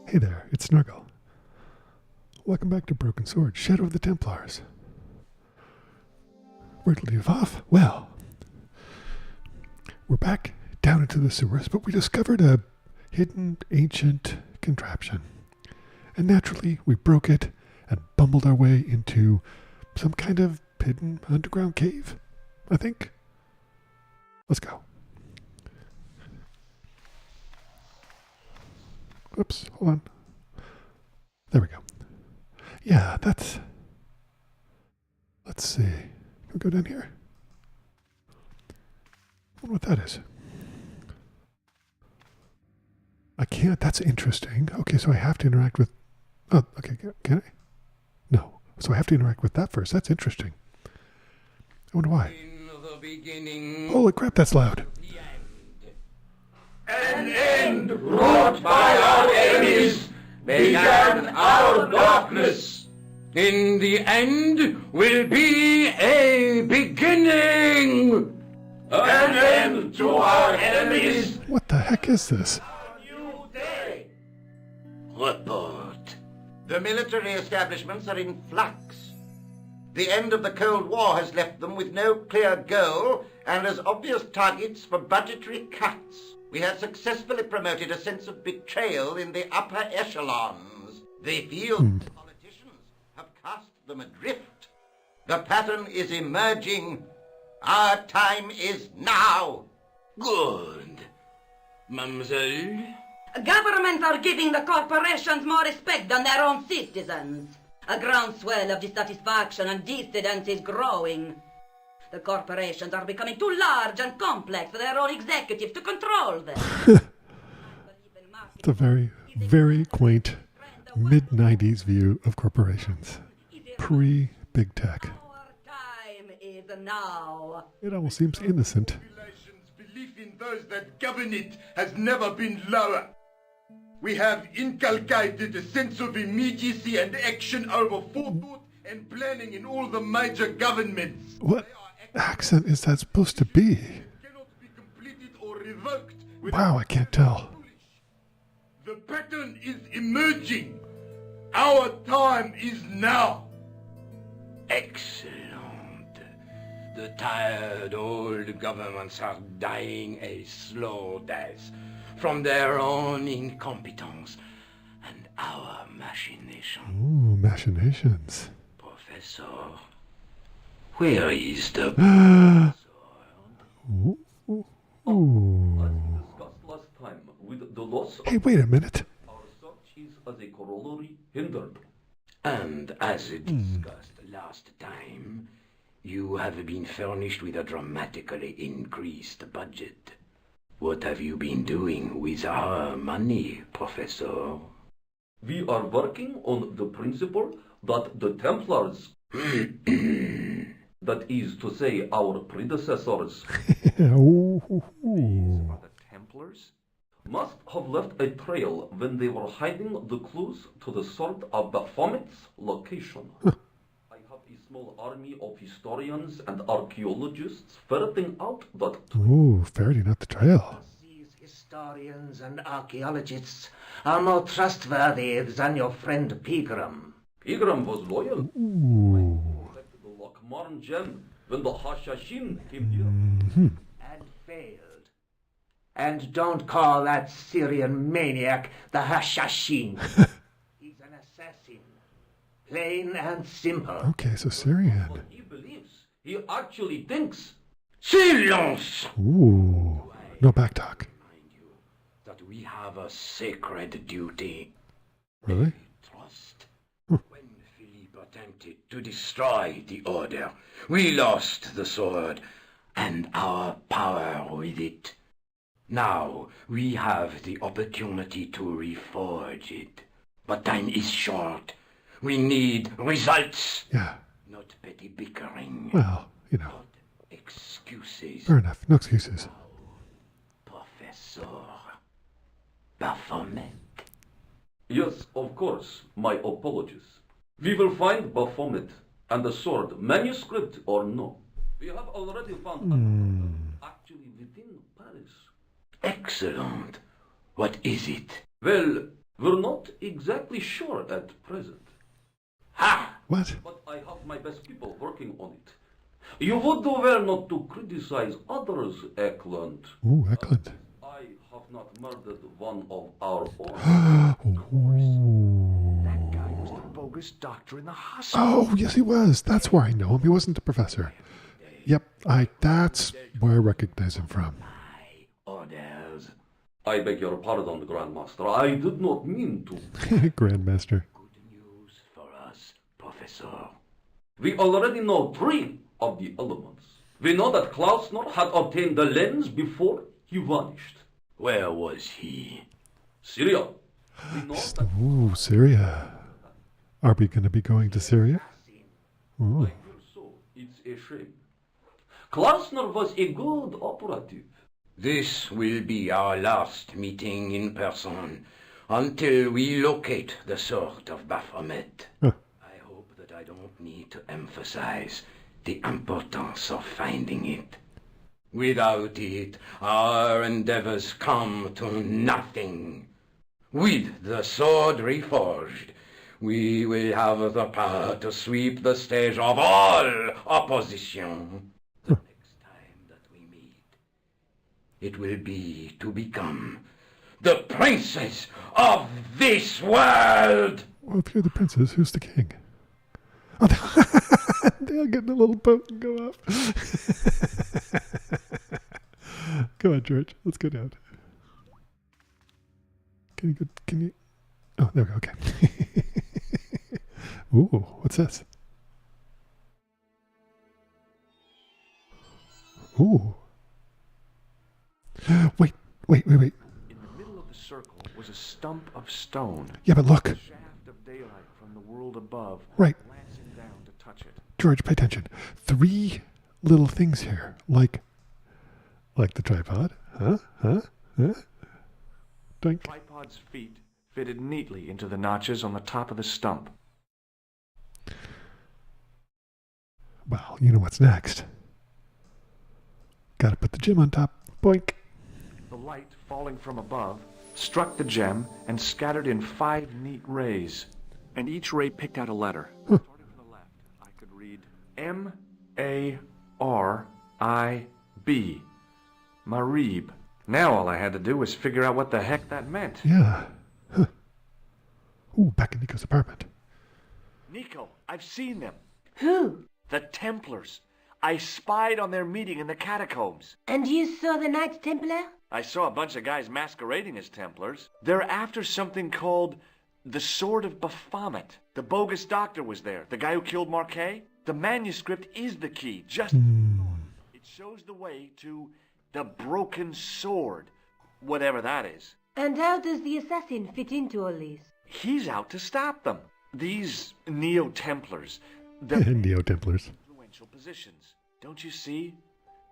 Hey there, it's Snuggle. Welcome back to Broken Sword, Shadow of the Templars. Where did we leave off? Well, we're back down into the sewers, but we discovered a hidden ancient contraption. And naturally, we broke it and bumbled our way into some kind of hidden underground cave, I think. Let's go. Oops, hold on. There we go. Yeah, that's... Let's see. Can we go down here? I wonder what that is. I can't. That's interesting. Okay, so I have to interact with... Oh, okay, can I? No. So I have to interact with that first. That's interesting. I wonder why. In the beginning, Holy crap, that's loud. an end wrought by our enemies began our darkness. In the end will be a beginning. An end to our enemies. What the heck is this? New day. Report. The military establishments are in flux. The end of the Cold War has left them with no clear goal and as obvious targets for budgetary cuts. We have successfully promoted a sense of betrayal in the upper echelons. They feel the politicians have cast them adrift. The pattern is emerging. Our time is now. Good. Mademoiselle? Governments are giving the corporations more respect than their own citizens. A groundswell of dissatisfaction and dissidence is growing. The corporations are becoming too large and complex for their own executives to control them. It's a very, very quaint mid-90s view of corporations. Pre-big tech. Our time is now. It almost seems innocent. Population's belief in those that govern it has never been lower. We have inculcated a sense of immediacy and action over forethought and planning in all the major governments. What accent is that supposed to be? Cannot be completed or revoked. Wow, I can't tell. The pattern is emerging. Our time is now. Excellent. The tired old governments are dying a slow death from their own incompetence and our machinations. Ooh, machinations. Professor, where is the Ooh. Discussed last time with the loss Hey, of wait a minute. our search is as a corollary hindered. And as discussed last time, you have been furnished with a dramatically increased budget. What have you been doing with our money, Professor? We are working on the principle that the Templars, that is to say our predecessors, Ooh. the Templars, must have left a trail when they were hiding the clues to the sword of Baphomet's location. I have a small army of historians and archaeologists ferreting out that Ooh, ferreting out the trail. These historians and archaeologists are more trustworthy than your friend Pegram. Pegram was loyal. Ooh. Protected the Lockmarn gem when the Hashashin came near. And failed. And don't call that Syrian maniac the Hashashin. He's an assassin. Plain and simple. Okay, so Syrian. What he believes, he actually thinks. Silence! Ooh. No backtalk. Remind you that we have a sacred duty. Really? Trust. When Philippe attempted to destroy the order, we lost the sword and our power with it. Now we have the opportunity to reforge it. But time is short. We need results, Yeah. not petty bickering, Well, you know. not excuses. Fair enough. No excuses. Professor Baphomet. Yes, of course, my apologies. We will find Baphomet and the sword, manuscript or no. We have already found another, actually within Paris. Excellent. What is it? Well, We're not exactly sure at present. Ha! What? But I have my best people working on it. You would do well not to criticize others, Eklund. Ooh, excellent. I have not murdered one of our own. Ooh. That guy was the bogus doctor in the hospital. Oh, yes, he was. That's where I know him. He wasn't the professor. Yep, that's where I recognize him from. Orders. I beg your pardon, Grandmaster. I did not mean to. Grandmaster. Good news for us, Professor. We already know 3 of the elements. We know that Klausner had obtained the lens before he vanished. Where was he? Syria. We know that Ooh, Syria. Are we going to be going to Syria? Ooh. I hear so. It's a shame. Klausner was a good operative. This will be our last meeting in person until we locate the sword of Baphomet. Huh. I hope that I don't need to emphasize the importance of finding it. Without it, our endeavors come to nothing. With the sword reforged, we will have the power to sweep the stage of all opposition. The next time that we meet, it will be to become the princess of this world! Well, if you're the princess, who's the king? Oh, they'll get in a little boat and go up. Go on, George. Let's go down. Can you? Oh, there we go. Okay. Ooh, what's this? Ooh. Wait. In the middle of the circle was a stump of stone. Yeah, but look. A shaft of daylight from the world above. Right. Glancing down to touch it. George, pay attention. 3 little things here. Like the tripod. Huh? Doink. Tripod's feet fitted neatly into the notches on the top of the stump. Well, you know what's next. Gotta put the gem on top. Boink. The light falling from above struck the gem and scattered in 5 neat rays. And each ray picked out a letter. Starting from the left, I could read M-A-R-I-B. Marib. Now all I had to do was figure out what the heck that meant. Yeah. Huh. Ooh, back in Nico's apartment. Nico, I've seen them. Who? The Templars. I spied on their meeting in the catacombs. And you saw the Knights Templar? I saw a bunch of guys masquerading as Templars. They're after something called the Sword of Baphomet. The bogus doctor was there, the guy who killed Marquet. The manuscript is the key, just it shows the way to the broken sword, whatever that is. And how does the assassin fit into all this? He's out to stop them. These Neo-Templars, Neo-Templars. influential positions. Don't you see?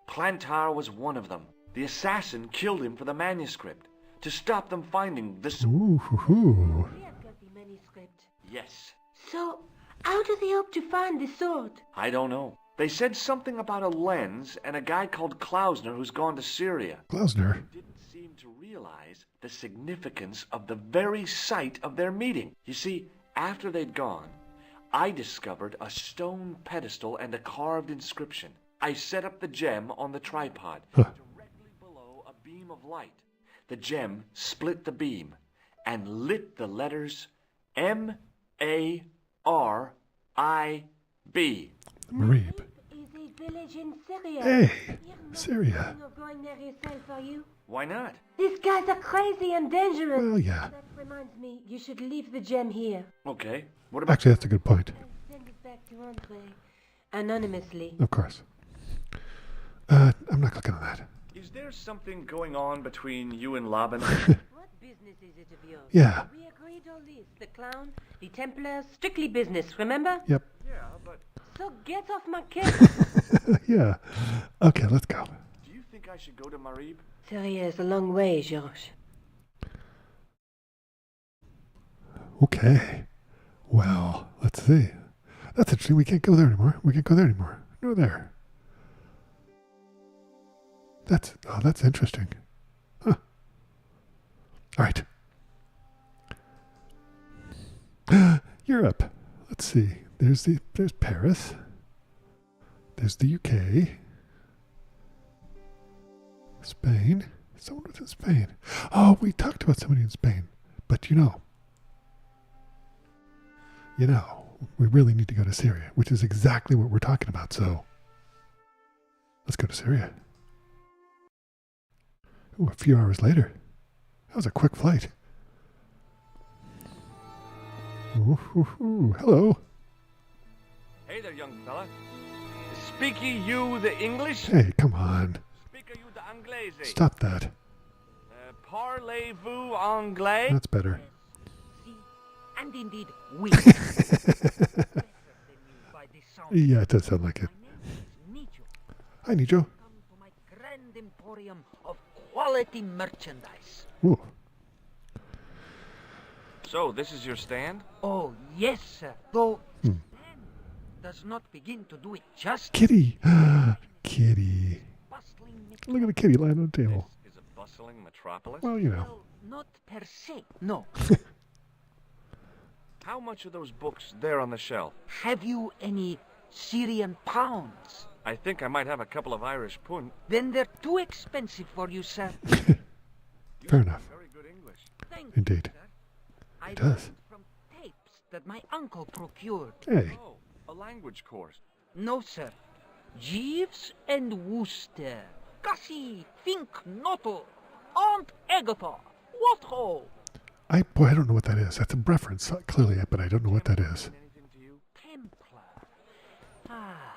Plantar was one of them. The assassin killed him for the manuscript, to stop them finding the sword. Ooh, hoo. We have got the manuscript. Yes. So, how do they hope to find the sword? I don't know. They said something about a lens and a guy called Klausner who's gone to Syria. Klausner. Didn't seem to realize the significance of the very site of their meeting. You see, after they'd gone, I discovered a stone pedestal and a carved inscription. I set up the gem on the tripod, directly below a beam of light. The gem split the beam and lit the letters M-A-R-I-B. Marib. Is a village in Syria. Hey, You're not Syria. thinking of going there yourself, are you? Why not? These guys are crazy and dangerous. Well, yeah. That reminds me, you should leave the gem here. Okay. What about... Actually, that's a good point. And send it back to Andre. Anonymously. Of course. I'm not clicking on that. Is there something going on between you and Laban? What business is it of yours? Yeah. We agreed all this. The clown, the Templars, strictly business, remember? Yep. Yeah, but So get off my case. Yeah. Okay, let's go. do you think I should go to Marib? Syria is a long way, Georges. Okay. Well, let's see. That's interesting. We can't go there anymore. We can't go there anymore. No, there. That's interesting. Huh. All right. let's see. There's Paris. There's the UK. Spain. Someone within Spain. Oh, we talked about somebody in Spain. But you know, we really need to go to Syria, which is exactly what we're talking about. So let's go to Syria. Ooh, a few hours later. That was a quick flight. Ooh, hello. Hey there, young fella. Speaky you the English? Hey, come on. Speaker you the Anglais? Stop that. Parlez-vous anglais? That's better. And indeed, we. Yeah, it does sound like it. Hi, Nijo. Come to my grand emporium of quality merchandise. Ooh. So, this is your stand? Oh, yes, sir. Though Stan does not begin to do it justice. Kitty. Kitty. Bustling Look at the kitty lying on the table. This is a bustling metropolis? Well, you know. Well, not per se, no. How much are those books there on the shelf? Have you any Syrian pounds? I think I might have a couple of Irish pund. Then they're too expensive for you, sir. Fair enough. Very good English. Thank you, Indeed. sir. I It does. learned from tapes that my uncle procured. Hey. Oh, a language course. No, sir. Jeeves and Wooster. Gussie, Fink, Noto, Aunt Agatha. What ho? I don't know what that is. That's a reference, clearly, but I don't know what that is. Anything to you? Templar. Ah,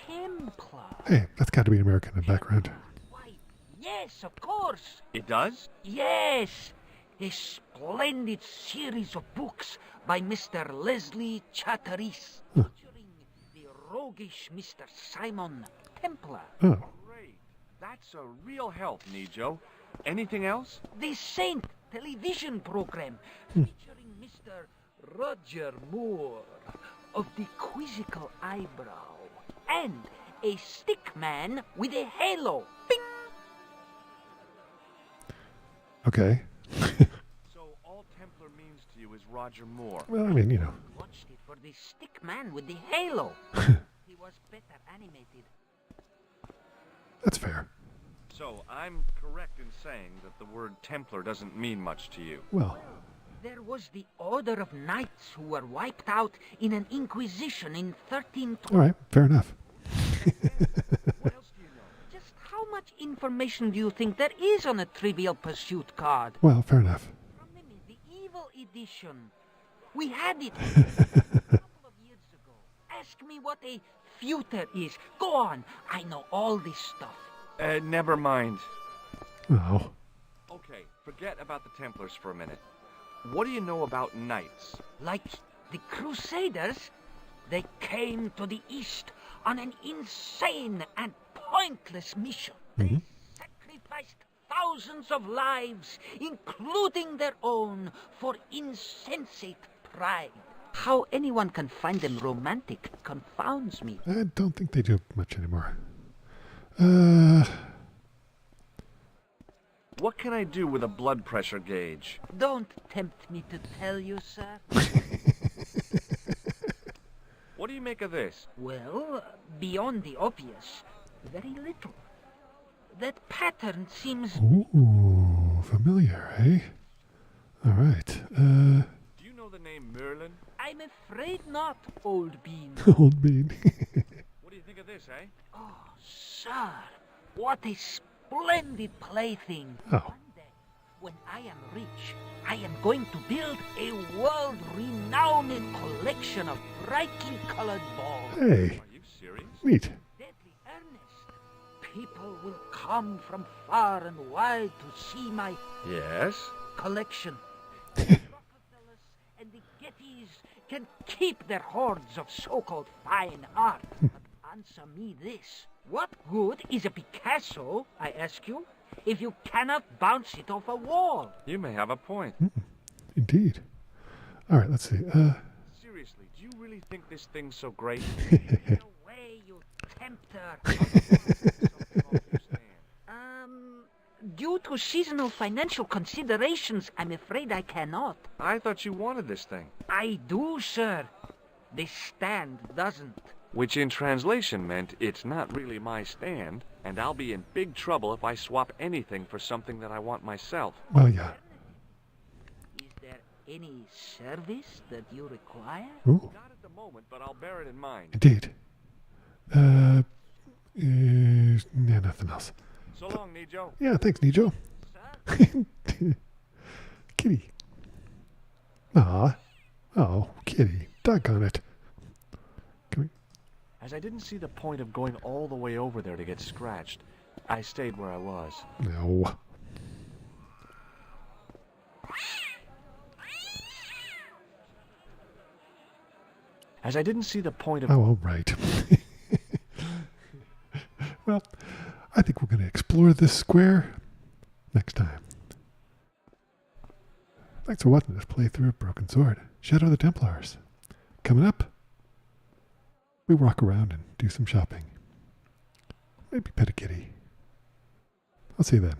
Templar. Hey, that's got to be an American in the background. Why, yes, of course. It does? Yes. A splendid series of books by Mr. Leslie Chatteris, featuring the roguish Mr. Simon Templar. Oh, Great. That's a real help, Nijo. Anything else? The Saint television program featuring Mr. Roger Moore of the quizzical eyebrow and a stick man with a halo. Bing! okay. So all Templar means to you is Roger Moore. Well, I mean, you know. Watched it for the stick man with the halo. He was better animated. That's fair. So I'm correct in saying that the word Templar doesn't mean much to you. Well, There was the Order of Knights who were wiped out in an inquisition in 1320. all right. Fair enough. What else do you know? Just how much information do you think there is on a Trivial Pursuit card? Well, fair enough. Remember the evil edition. We had it a couple of years ago. Ask me what a feuter is. Go on. I know all this stuff. Never mind. Oh, Okay, forget about the Templars for a minute. What do you know about knights? Like the Crusaders, they came to the East on an insane and pointless mission. They sacrificed thousands of lives, including their own, for insensate pride. How anyone can find them romantic confounds me. I don't think they do much anymore. What can I do with a blood pressure gauge? Don't tempt me to tell you, sir. What do you make of this? Well, beyond the obvious, very little. That pattern seems... Ooh, familiar, eh? All right. Do you know the name Merlin? I'm afraid not, old bean. Old bean. What do you think of this, eh? Oh, sir, what a splendid plaything. Oh. One day, when I am rich, I am going to build a world-renowned collection of brightly colored balls. Hey, Are you serious? neat. Deadly earnest. People will come from far and wide to see my Yes. collection. The Rockefellers and the Gettys can keep their hordes of so-called fine art. But answer me this. What good is a Picasso, I ask you, if you cannot bounce it off a wall? You may have a point. Indeed. All right, let's see. Seriously, do you really think this thing's so great? No way, you tempter. Due to seasonal financial considerations, I'm afraid I cannot. I thought you wanted this thing. I do, sir. This stand doesn't. Which in translation meant it's not really my stand, and I'll be in big trouble if I swap anything for something that I want myself. Well, yeah. Is there any service that you require? Ooh, Not at the moment, but I'll bear it in mind. indeed. Yeah, nothing else. So long, Nijo. Yeah, thanks, Nijo. Sir? Kitty. Aw. Oh, Kitty. Doggone it. As I didn't see the point of going all the way over there to get scratched, I stayed where I was. No. As I didn't see the point of... Oh, all right. Well, I think we're going to explore this square next time. Thanks for watching this playthrough of Broken Sword, Shadow of the Templars. Coming up, we walk around and do some shopping. Maybe pet a kitty. I'll see you then.